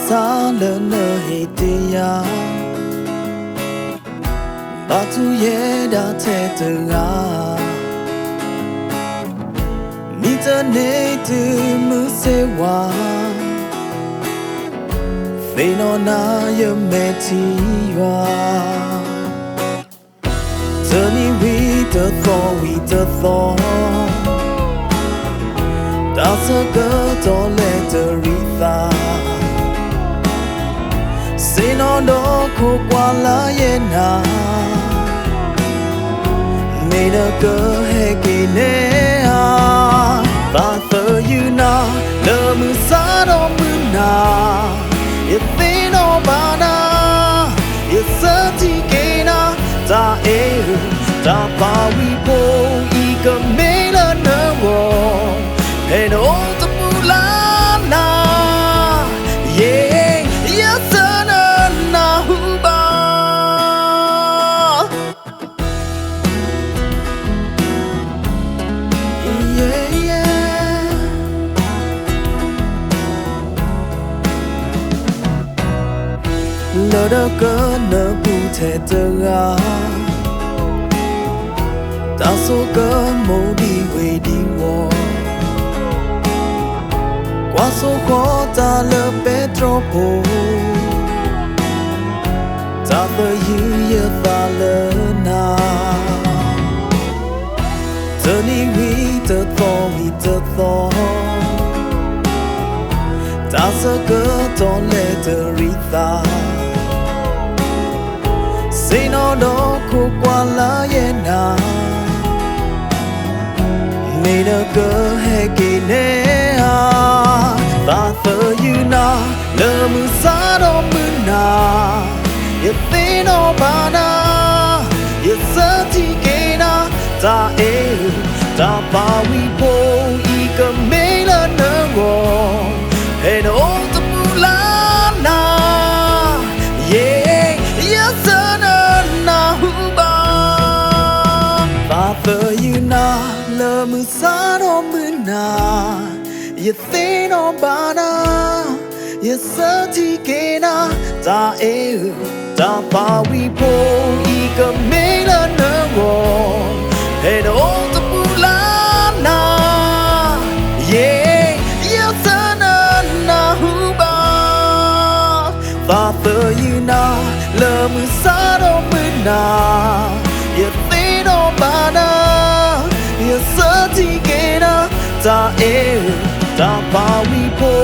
masala na hitiya Batu yeda tetera Nita netu musewa Fino na yametiwa Turning with the thought That's a girl don't let her read Say no no kukwala yena Made a girl hekinea But for you now the musado muna If they no bana It's a tikena Da da pa we po Ika mela na wo And all the mulana Yeah Yasana na huba Yeah yeah Lada ka na puthetera Taso ka mo di we di wo Quaso kota le petro po Tapa yu ye thala na Turning with the thought Tasa ka don't let her read Say no no kukwala yena Made a girl hekinea But for you now the musado muna You think no bana You sati kena Da da pa we po Ika mela na wo And all the mulana Yeah Yasana na huba But for you now the musado muna You think no bana You sati kena Da pa we po Ika mela na wo And all the mulana Yeah Yasana na huba Father you na Le musado muna You think no bana You sati kena Da pa we po